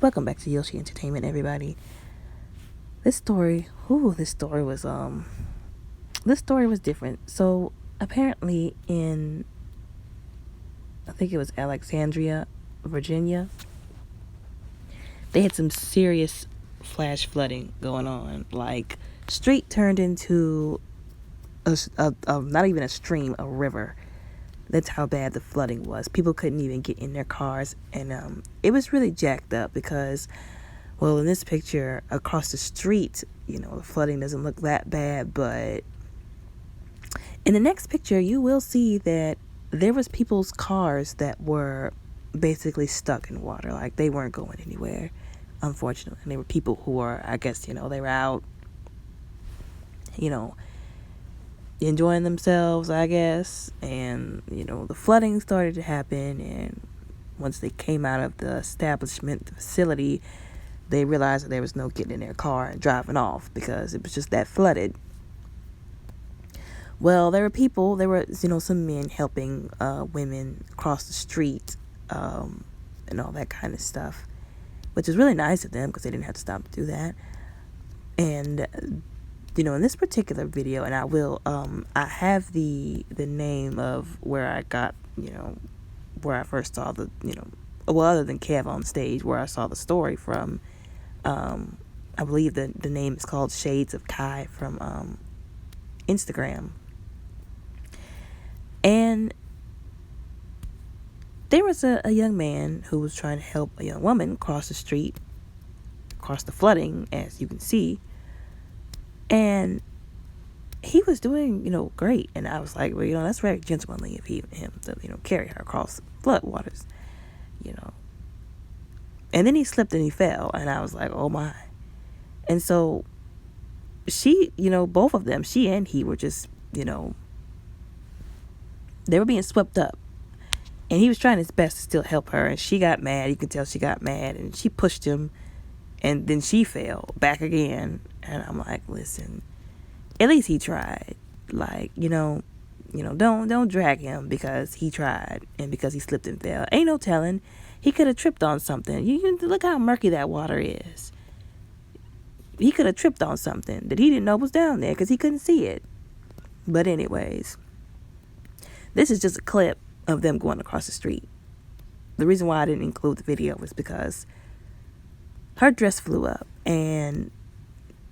Welcome back to Yoshi Entertainment, everybody. This story, this story was different. So apparently I think it was Alexandria, Virginia, they had some serious flash flooding going on. Like, street turned into not even a stream, a river. That's how bad the flooding was. People couldn't even get in their cars, and it was really jacked up because, well, in this picture across the street, the flooding doesn't look that bad, but in the next picture, you will see that there was people's cars that were basically stuck in water, like they weren't going anywhere. Unfortunately, and there were people who were, I guess, they were out, you know, enjoying themselves, I guess, and the flooding started to happen, and once they came out of the establishment, the facility, they realized that there was no getting in their car and driving off because it was just that flooded. Well, there were some men helping women cross the street, and all that kind of stuff, which was really nice of them because they didn't have to stop to do that. And in this particular video, and I have the name of where I got, where I first saw the, well, other than Kev on stage, where I saw the story from. I believe the name is called Shades of Kai from Instagram. And there was a young man who was trying to help a young woman cross the street, cross the flooding, as you can see. And he was doing, great. And I was like, well, that's very gentlemanly of him to, carry her across flood waters, And then he slipped and he fell. And I was like, oh my. And so she, both of them, she and he were just, they were being swept up. And he was trying his best to still help her. And she got mad. You could tell she got mad. And she pushed him. And then she fell back again. And I'm like, listen, at least he tried. Like, don't drag him because he tried and because he slipped and fell. Ain't no telling. He could have tripped on something. You look how murky that water is. He could have tripped on something that he didn't know was down there because he couldn't see it. But anyways, this is just a clip of them going across the street. The reason why I didn't include the video was because her dress flew up, and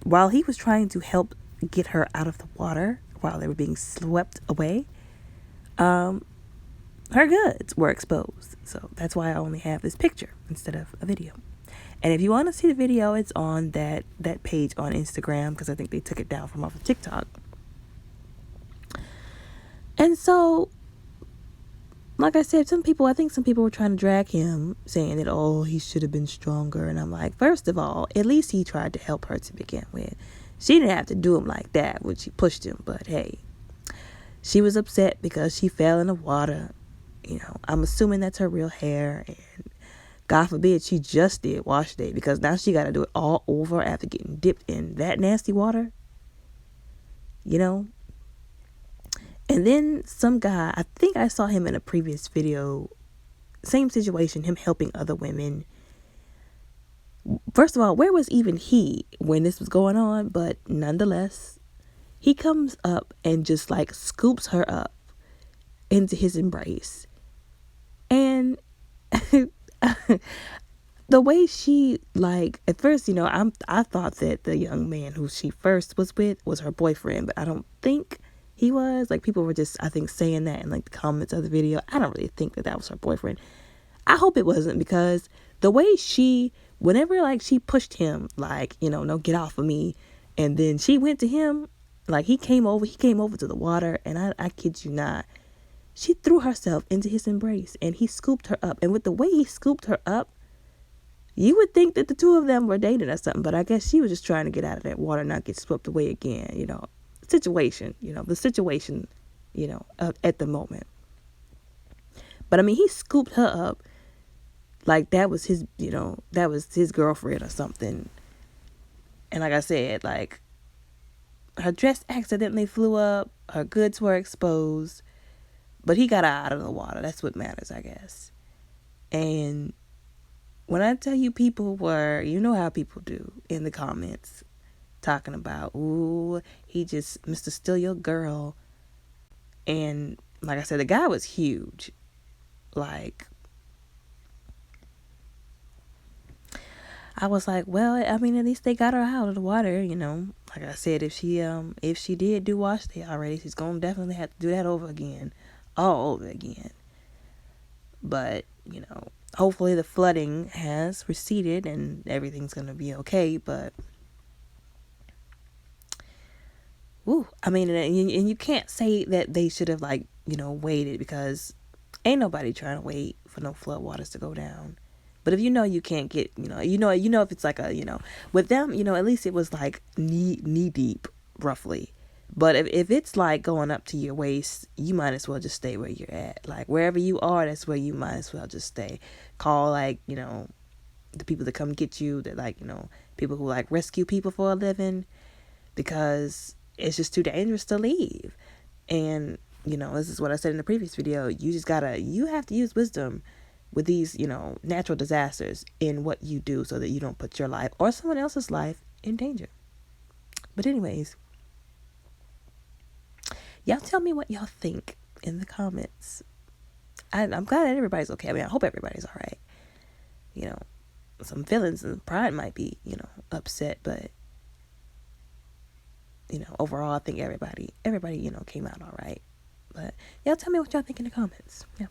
while he was trying to help get her out of the water while they were being swept away, her goods were exposed. So that's why I only have this picture instead of a video. And if you want to see the video, it's on that page on Instagram because I think they took it down from off of TikTok. And so, like I said, I think some people were trying to drag him, saying that, oh, he should have been stronger. And I'm like, first of all, at least he tried to help her to begin with. She didn't have to do him like that when she pushed him. But hey, she was upset because she fell in the water. I'm assuming that's her real hair. And God forbid she just did wash day because now she got to do it all over after getting dipped in that nasty water. And then some guy, I think I saw him in a previous video, same situation, him helping other women. First of all, where was even he when this was going on? But nonetheless, he comes up and just like scoops her up into his embrace. And the way she, like, at first, I thought that the young man who she first was with was her boyfriend, but I don't think he was. Like, people were just, I think, saying that in like the comments of the video. I don't really think that was her boyfriend. I hope it wasn't, because the way whenever like she pushed him, like, no, get off of me, and then she went to him, like he came over to the water, and I kid you not, she threw herself into his embrace and he scooped her up. And with the way he scooped her up, you would think that the two of them were dating or something, but I guess she was just trying to get out of that water, not get swept away again, the situation at the moment. But I mean, he scooped her up like that was his, that was his girlfriend or something. And like I said, like, her dress accidentally flew up, her goods were exposed, but he got her out of the water. That's what matters, I guess. And when I tell you people were, you know how people do in the comments, talking about, ooh, he just Mr. Steal Your Girl. And like I said, the guy was huge. Like, I was like, well, I mean, at least they got her out of the water, you know. Like I said, if she did do wash day already, she's gonna definitely have to do that over again, all over again. But, you know, hopefully the flooding has receded and everything's gonna be okay. But, ooh, I mean, and you can't say that they should have, like, you know, waited, because ain't nobody trying to wait for no flood waters to go down. But if you know you can't get, you know if it's like a, with them, at least it was like knee deep, roughly. But if it's like going up to your waist, you might as well just stay where you're at. Like, wherever you are, that's where you might as well just stay. Call, like, the people that come get you, that, like, people who like rescue people for a living, because it's just too dangerous to leave. And, this is what I said in the previous video. You have to use wisdom with these, natural disasters in what you do, so that you don't put your life or someone else's life in danger. But anyways, y'all tell me what y'all think in the comments. I'm glad that everybody's okay. I mean, I hope everybody's all right. Some feelings and pride might be, upset, but, overall, I think everybody, came out all right. But y'all tell me what y'all think in the comments. Yeah.